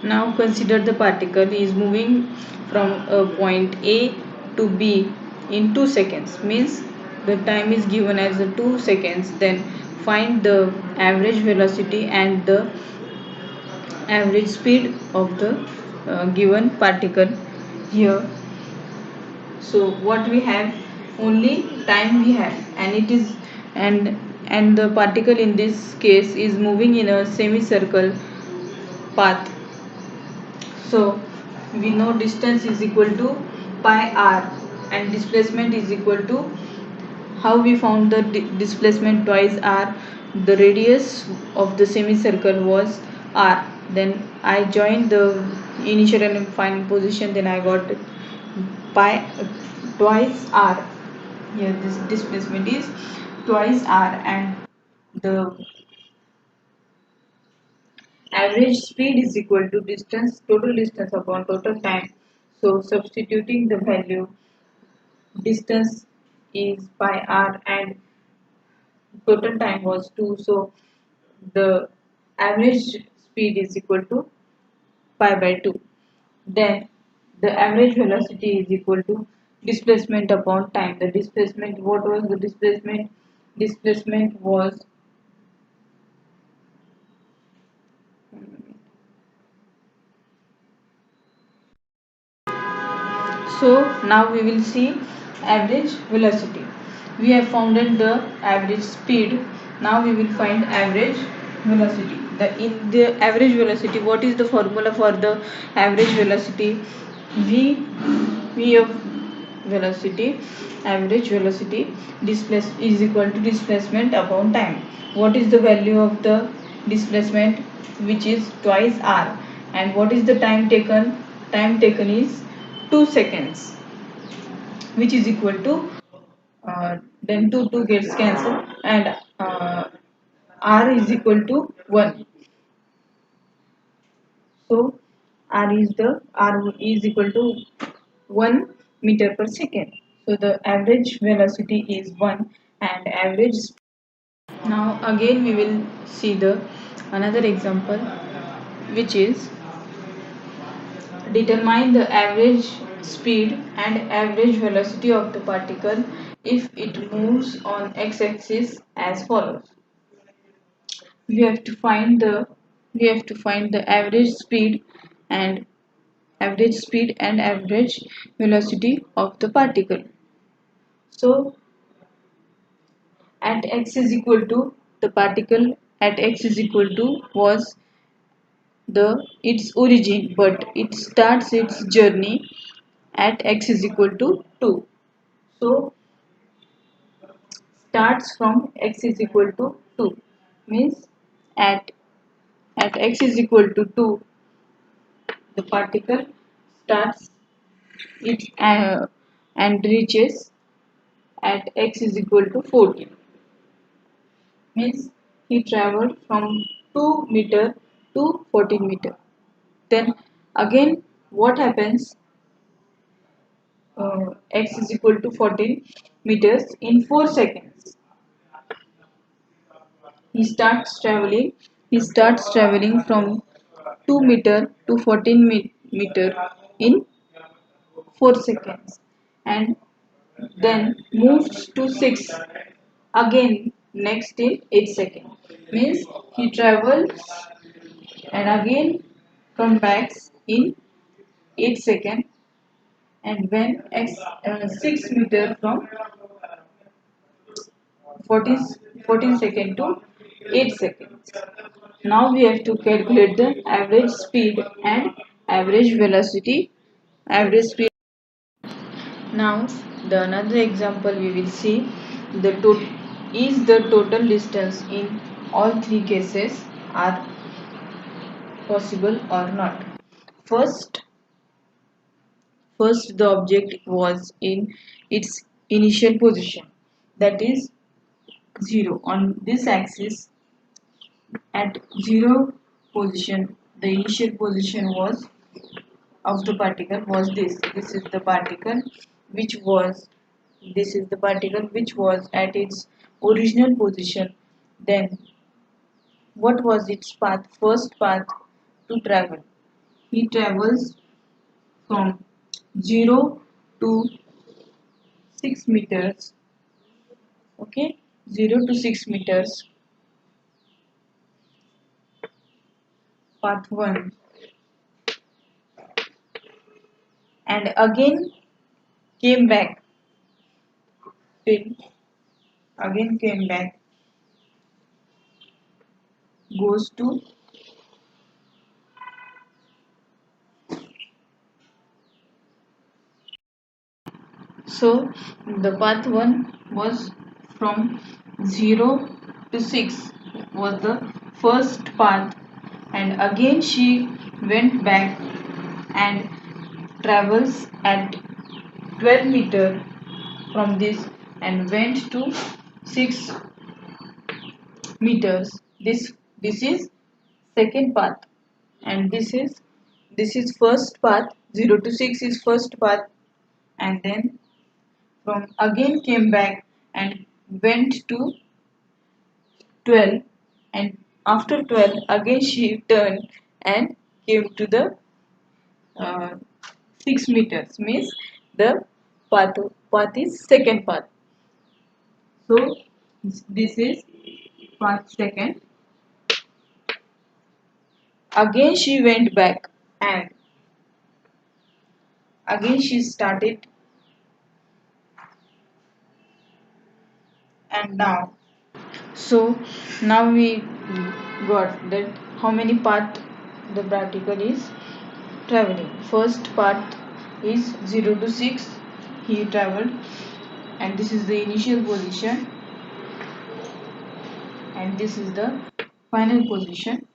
Now consider the particle is moving from a point A to B in 2 seconds, means the time is given as 2 seconds. Then find the average velocity and the average speed of the given particle here. So what we have, only time we have, and it is and the particle in this case is moving in a semicircle path. So we know distance is equal to pi r and displacement is equal to, how we found the displacement twice r, the radius of the semicircle was r. Then I joined the initial and final position, then I got pi twice r. Here this displacement is twice r, and the average speed is equal to distance, total distance upon total time. So substituting the value, distance is pi r and total time was 2. So the average speed is equal to pi by 2. Then the average velocity is equal to displacement upon time. The displacement, what was the displacement? Displacement was, so now we will see average velocity. We have found the average speed. Now we will find average velocity. In the average velocity, what is the formula for the average velocity? V of velocity, average velocity displace is equal to displacement upon time. What is the value of the displacement? Which is twice r. And what is the time taken? Time taken is 2 seconds, which is equal to, then 2 gets cancelled, and r is equal to 1. So r is equal to 1 meter per second. So the average velocity is 1 and average. Now again we will see the another example, which is determine the average speed and average velocity of the particle if it moves on x-axis as follows. We have to find the and average velocity of the particle. So at x is equal to, the particle at x is equal to was the its origin, but it starts its journey at x is equal to 2. So starts from x is equal to 2, means at x is equal to 2, the particle starts it and reaches at x is equal to 14, means he traveled from 2 meter to 14 meter. Then again what happens, x is equal to 14 meters in 4 seconds. He starts traveling from 2 meter to 14 meter in 4 seconds, and then moves to 6 again next in 8 seconds, means he travels and again come back in 8 seconds, and when 6 meter from 40, 14 second to 8 seconds. Now we have to calculate the average speed and average velocity. Average speed. Now the another example we will see, the the total distance in all three cases are possible or not. First, first the object was in its initial position, that is 0 on this axis. At 0 position, the initial position was of the particle was this. This is the particle which was at its original position. Then what was its path? First path to travel. he travels from 0 to 6 meters. Okay, 0 to 6 meters. Path 1, and again came back till again came back, goes to, so the path 1 was from 0 to 6 was the first path, and again she went back and travels at 12 meter from this and went to 6 meters. This is second path, and this is first path. 0 to 6 is first path, and then from again came back and went to 12, and after 12 again she turned and came to the uh, 6 meters, means the path path is second path. So this is path second. Again she went back and again she started, and so now we got that how many path the practical is traveling. First part is 0 to 6 he traveled, and this is the initial position, and this is the final position,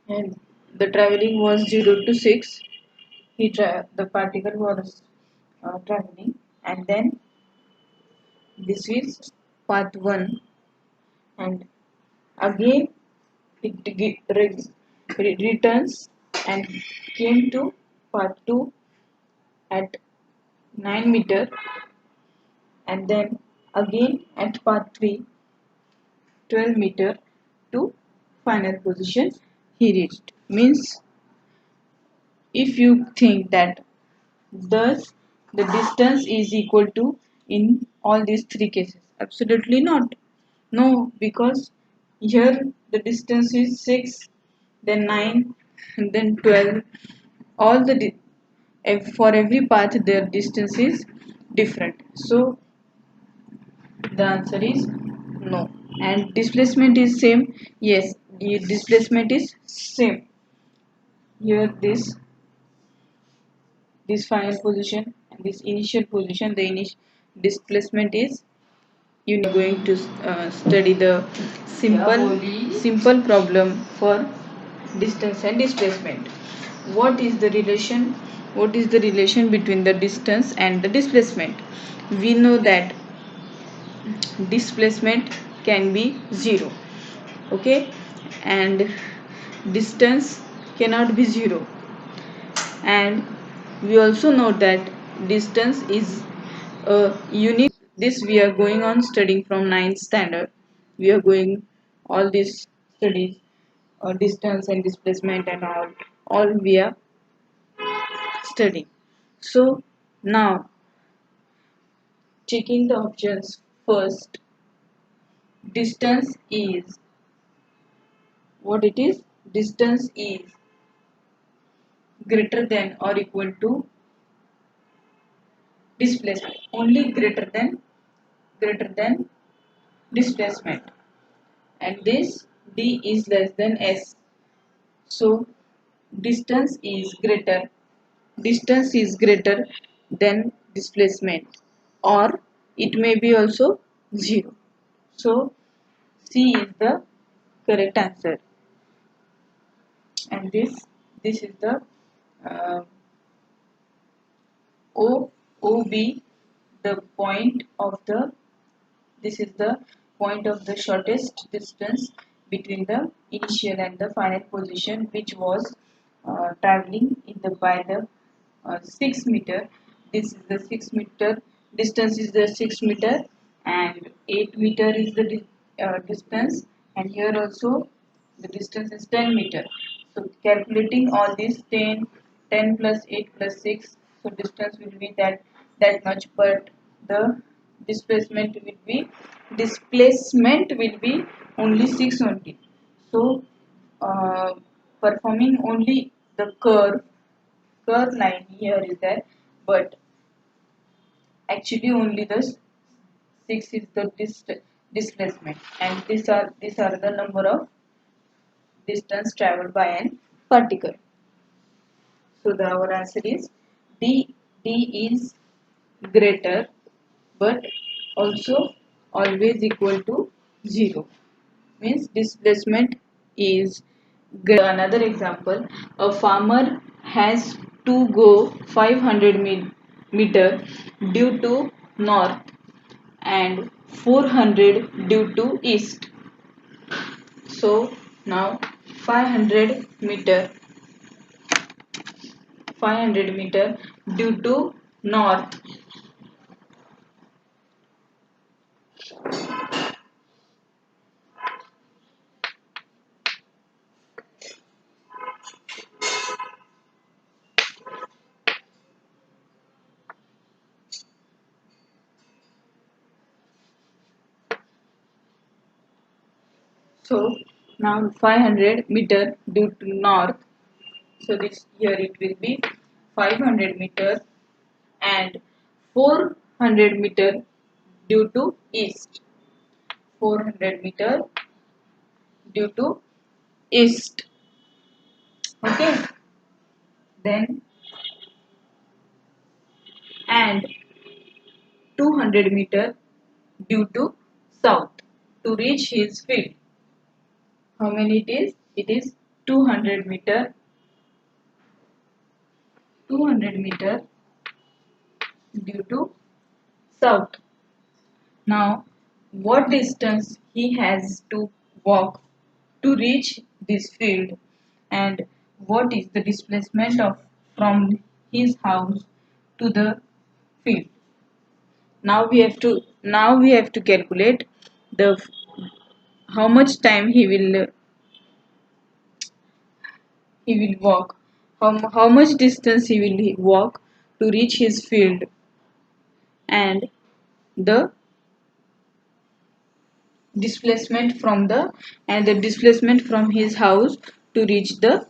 and the traveling was 0 to 6 the particle was traveling, and then this is path 1, and again it returns and came to path 2 at 9 meter, and then again at path 3 12 meter to final position he reached. Means if you think that thus the distance is equal to in all these three cases, absolutely not. No, because here the distance is 6, then 9, and then 12. All for every path their distance is different. So the answer is no. And displacement is same. Yes, the displacement is same. Here this final position and this initial position, the initial displacement is, you are going to study the simple problem for distance and displacement. What is the relation? What is the relation between the distance and the displacement? We know that displacement can be 0, okay, and distance cannot be 0, and we also know that distance is a unique. This we are going on studying from 9th standard. We are going all these studies, distance and displacement and all we are studying. So now checking the options first. Distance is what it is. Distance is greater than or equal to displacement. Only greater than displacement, and this d is less than s. So distance is greater than displacement, or it may be also 0. So c is the correct answer, and this is the uh, OB, the point of the this is the point of the shortest distance between the initial and the final position, which was traveling in the by the 6 meter. This is the 6 meter distance is the 6 meter, and 8 meter is the distance, and here also the distance is 10 meter. So calculating all these 10 plus 8 plus 6, so distance will be that much, but the displacement will be only 6 only. So uh, performing only the curve line here is there, but actually only the 6 is the displacement, and these are the number of distance traveled by an particle. So our answer is D. D is greater, but also always equal to 0. Means displacement is greater. Another example: a farmer has to go 500 meter due to north and 400 due to east. So now 500 meter 500 meter due to north. So now 500 meter due to north. So this here it will be 500 meter and 400 meter due to east. 400 meter due to east. Okay. Then and 200 meter due to south to reach his field. How many it is? It is 200 meter 200 meter due to south. Now, what distance he has to walk to reach this field, and what is the displacement of from his house to the field? Now we have to calculate the how much time he will walk, how much distance he will walk to reach his field, and the displacement from his house to reach the